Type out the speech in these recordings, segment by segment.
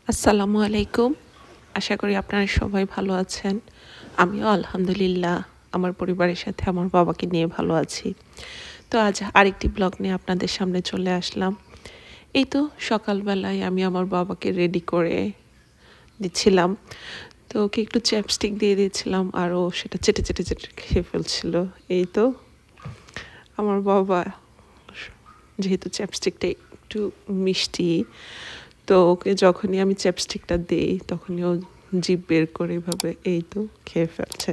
আসসালামু আলাইকুম। আশা করি আপনারা সবাই ভালো আছেন। আমিও আলহামদুলিল্লাহ আমার পরিবারের সাথে আমার বাবাকে নিয়ে ভালো আছি। তো আজ আরেকটি ব্লগ নিয়ে আপনাদের সামনে চলে আসলাম। এই তো সকালবেলায় আমি আমার বাবাকে রেডি করে দিচ্ছিলাম। তো ওকে একটু চ্যাপস্টিক দিয়ে দিয়েছিলাম আর ও সেটা চেটে চেটে চেটে খেয়ে ফেলছিল। এই তো আমার বাবা, যেহেতু চ্যাপস্টিকটা একটু মিষ্টি, তো ওকে যখনই আমি চ্যাপস্টিকটা দিই তখনই ও জিভ বের করে এভাবে এই তো খেয়ে ফেলছে।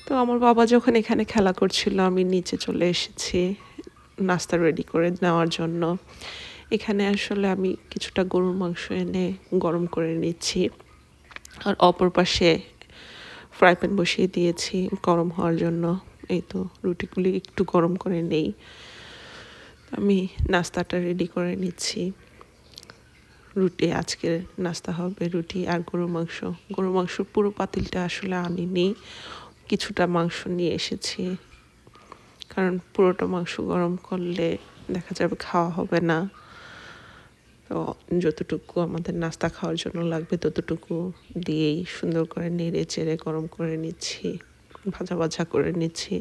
তো আমার বাবা যখন এখানে খেলা করছিল আমি নিচে চলে এসেছি নাস্তা রেডি করে নেওয়ার জন্য। এখানে আসলে আমি কিছুটা গরুর মাংস এনে গরম করে নিচ্ছি, আর অপর পাশে ফ্রাই প্যান বসিয়ে দিয়েছি গরম হওয়ার জন্য। এই তো রুটিগুলি একটু গরম করে নেই। আমি নাস্তাটা রেডি করে নিচ্ছি। রুটি, আজকের নাস্তা হবে রুটি আর গরুর মাংস। গরুর মাংসর পুরো পাতিলটা আসলে আনিনি, কিছুটা মাংস নিয়ে এসেছি, কারণ পুরোটা মাংস গরম করলে দেখা যাবে খাওয়া হবে না। তো যতটুকু আমাদের নাস্তা খাওয়ার জন্য লাগবে ততটুকু দিয়েই সুন্দর করে নেড়ে চেড়ে গরম করে নিচ্ছি, ভাজা ভাজা করে নিচ্ছি।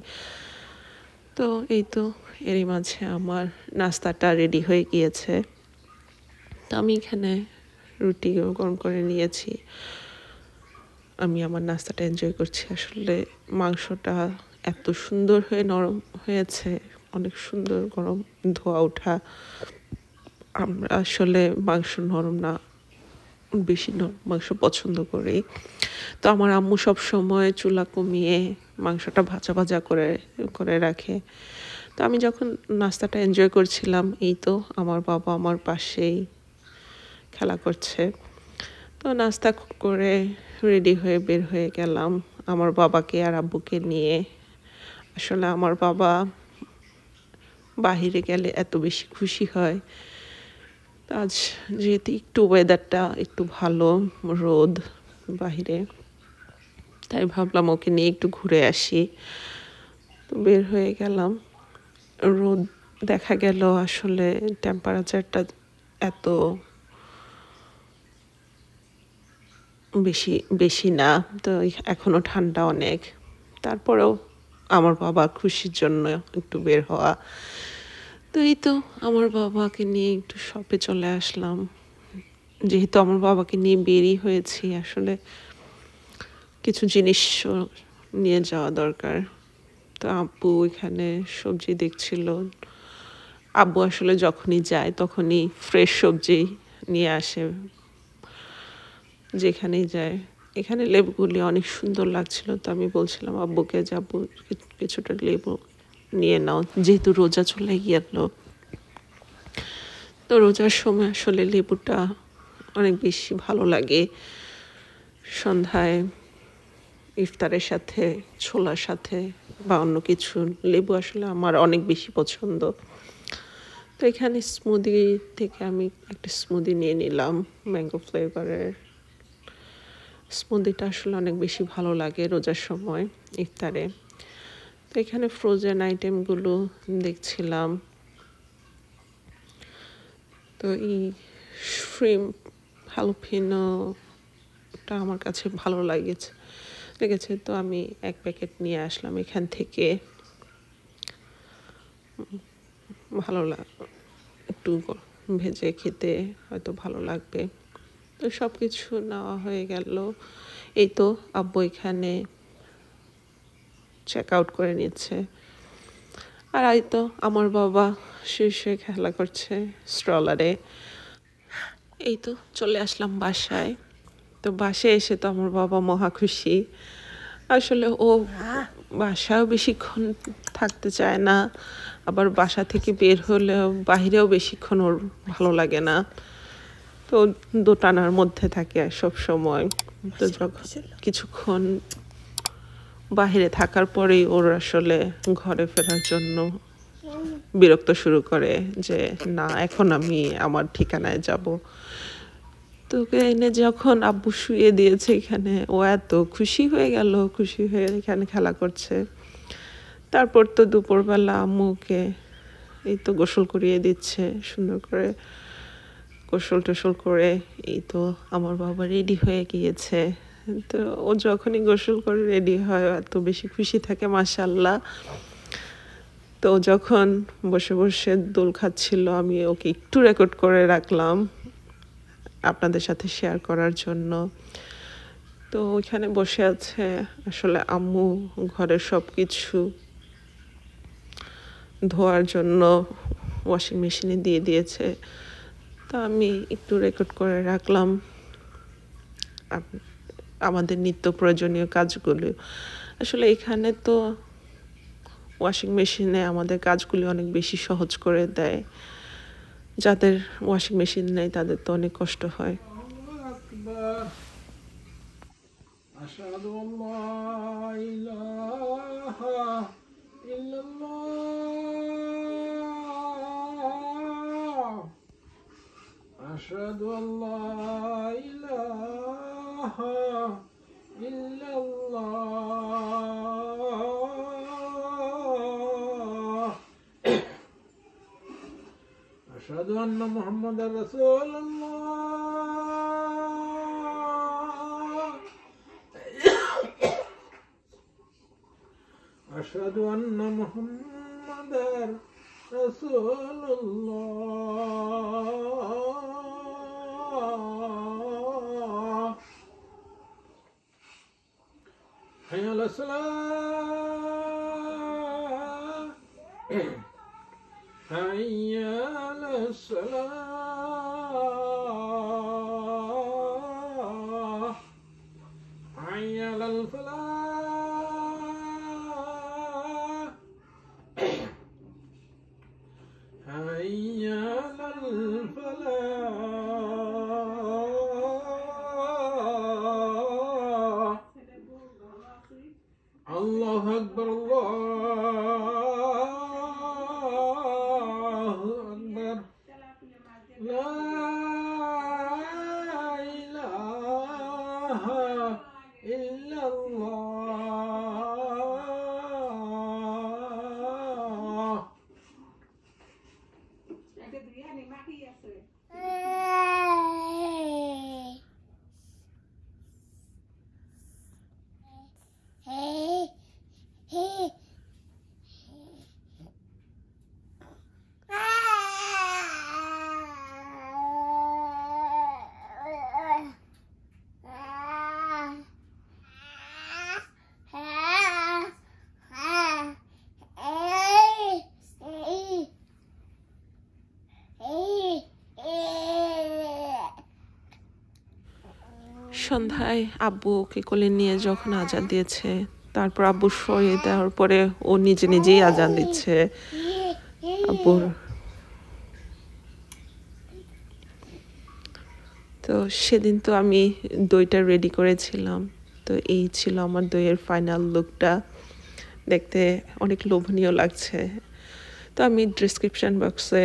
তো এই তো এরই মাঝে আমার নাস্তাটা রেডি হয়ে গিয়েছে। তো আমি এখানে রুটি গরম করে নিয়েছি। আমি আমার নাস্তাটা এনজয় করছি। আসলে মাংসটা এত সুন্দর হয়ে নরম হয়েছে, অনেক সুন্দর গরম ধোয়া ওঠা। আমরা আসলে মাংস নরম না, বেশি নরম মাংস পছন্দ করি। তো আমার আম্মু সব সময় চুলা কমিয়ে মাংসটা ভাজা ভাজা করে করে রাখে। তো আমি যখন নাস্তাটা এনজয় করছিলাম, এই তো আমার বাবা আমার পাশেই খেলা করছে। তো নাস্তা করে রেডি হয়ে বের হয়ে গেলাম আমার বাবাকে আর আব্বুকে নিয়ে। আসলে আমার বাবা বাহিরে গেলে এত বেশি খুশি হয়। আজ যেহেতু একটু ওয়েদারটা একটু ভালো, রোদ বাহিরে, তাই ভাবলাম ওকে নিয়ে একটু ঘুরে আসি। তো বের হয়ে গেলাম। রোদ দেখা গেল আসলে টেম্পারেচারটা এত বেশি বেশি না, তো এখনো ঠান্ডা অনেক। তারপরেও আমার বাবা খুশির জন্য একটু বের হওয়া। তো এই তো আমার বাবাকে নিয়ে একটু শপে চলে আসলাম। যেহেতু আমার বাবাকে নিয়ে বেরই হয়েছি, আসলে কিছু জিনিস নিয়ে যাওয়া দরকার। তো আব্বু এখানে সবজি দেখছিল। আব্বু আসলে যখনই যায় তখনই ফ্রেশ সবজি নিয়ে আসে যেখানেই যায়। এখানে লেবুগুলি অনেক সুন্দর লাগছিল, তো আমি বলছিলাম আব্বুকে যে আব্বু কিছুটা লেবু নিয়ে নাও, যেহেতু রোজা চলে গেল। তো রোজার সময় আসলে লেবুটা অনেক বেশি ভালো লাগে। সন্ধ্যায় ইফতারের সাথে, ছোলার সাথে বা অন্য কিছু, লেবু আসলে আমার অনেক বেশি পছন্দ। তো এখানে স্মুদি থেকে আমি একটা স্মুদি নিয়ে নিলাম, ম্যাঙ্গো ফ্লেভারের। স্মুদিটা আসলে অনেক বেশি ভালো লাগে রোজার সময় ইফতারে। তো এখানে ফ্রোজেন আইটেমগুলো দেখছিলাম। তো এই শ্রিম্প হ্যালোপিনোটা আমার কাছে ভালো লেগেছে, তো আমি এক প্যাকেট নিয়ে আসলাম এখান থেকে। ভালো একটু ভেজে খেতে হয়তো ভালো লাগবে। তো সব কিছু নেওয়া হয়ে গেল। এই তো আব্বু এখানে চেক আউট করে নিচ্ছে, আর এই তো আমার বাবা শীর্ষে খেলা করছে স্ট্রলারে। এই তো চলে আসলাম বাসায়। তো বাসায় এসে তো আমার বাবা মহা খুশি। আসলে ও বাসায়ও বেশিক্ষণ থাকতে চায় না, আবার বাসা থেকে বের হলেও বাহিরেও বেশিক্ষণ ওর ভালো লাগে না। তো দোটানার মধ্যে থাকে সব সময়। তো যখন কিছুক্ষণ বাহিরে থাকার পরেই ওর আসলে ঘরে ফেরার জন্য বিরক্ত শুরু করে যে না, এখন আমি আমার ঠিকানায় যাব। তো ওকে এনে যখন আব্বু শুয়ে দিয়েছে এখানে, ও এত খুশি হয়ে গেল, খুশি হয়ে এখানে খেলা করছে। তারপর তো দুপুরবেলা আম্মুকে এই তো গোসল করিয়ে দিচ্ছে সুন্দর করে। গোসল টোসল করে এই তো আমার বাবা রেডি হয়ে গিয়েছে। তো ও যখনই গোসল করে রেডি হয় এত বেশি খুশি থাকে মাশাআল্লাহ। তো যখন বসে বসে দোল খাচ্ছিল আমি ওকে একটু রেকর্ড করে রাখলাম আপনাদের সাথে শেয়ার করার জন্য। তো ওইখানে বসে আছে, আসলে আম্মু ঘরের সব কিছু ধোয়ার জন্য ওয়াশিং মেশিনে দিয়ে দিয়েছে। তো আমি একটু রেকর্ড করে রাখলাম আমাদের নিত্য প্রয়োজনীয় কাজগুলো। আসলে এখানে তো ওয়াশিং মেশিনে আমাদের কাজগুলি অনেক বেশি সহজ করে দেয়। যাদের ওয়াশিং মেশিন নেই তাদের তো অনেক কষ্ট হয়। أشهد أن لا إله إلا الله أشهد أن محمد رسول الله أشهد أن محمد رسول الله حي على الصلاة حي على الصلاة حي على الفلاح حي على الفلاح الله أكبر الله أكبر لا إله إلا الله সন্ধ্যায় আব্বু ওকে কোলে নিয়ে যখন আজান দিয়েছে, তারপর আব্বু সরিয়ে দেওয়ার পরে ও নিজে নিজেই আজান দিচ্ছে। আব্বুর তো সেদিন তো আমি দইটা রেডি করেছিলাম। তো এই ছিল আমার দইয়ের ফাইনাল লুকটা, দেখতে অনেক লোভনীয় লাগছে। তো আমি ডেসক্রিপশন বক্সে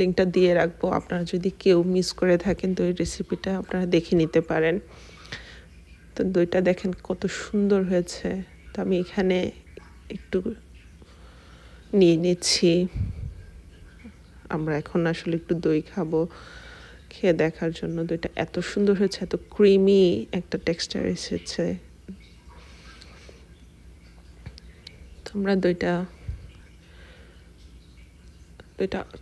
লিঙ্কটা দিয়ে রাখবো, আপনারা যদি কেউ মিস করে থাকেন দইয়ের রেসিপিটা আপনারা দেখে নিতে পারেন। তো দইটা দেখেন কত সুন্দর হয়েছে। তো আমি এখানে একটু নিয়ে নিচ্ছি। আমরা এখন আসলে একটু দই খাবো, খেয়ে দেখার জন্য। দইটা এত সুন্দর হয়েছে, এত ক্রিমি একটা টেক্সচার এসেছে। তোমরা দইটা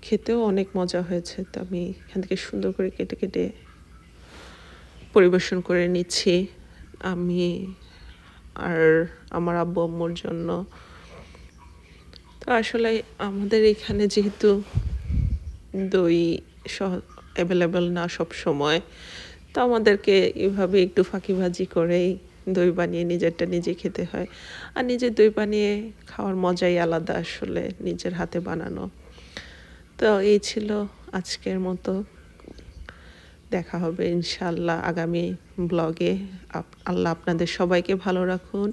খেতেও অনেক মজা হয়েছে। তো আমি এখান থেকে সুন্দর করে কেটে কেটে পরিবেশন করে নিচ্ছি আমি আর আমার আব্বু আম্মুর জন্য। তো আসলে আমাদের এখানে যেহেতু দই অ্যাভেলেবেল না সব সময়, তো আমাদেরকে এভাবে একটু ফাঁকিবাজি করেই দই বানিয়ে নিজেরটা নিজে খেতে হয়। আর নিজের দই বানিয়ে খাওয়ার মজাই আলাদা, আসলে নিজের হাতে বানানো। তো এই ছিল আজকের মতো, দেখা হবে ইনশাআল্লাহ আগামী ব্লগে। আল্লাহ আপনাদের সবাইকে ভালো রাখুন।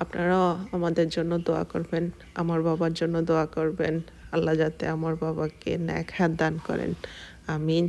আপনারাও আমাদের জন্য দোয়া করবেন, আমার বাবার জন্য দোয়া করবেন। আল্লাহ যাতে আমার বাবাকে নেক হায়াত দান করেন, আমিন।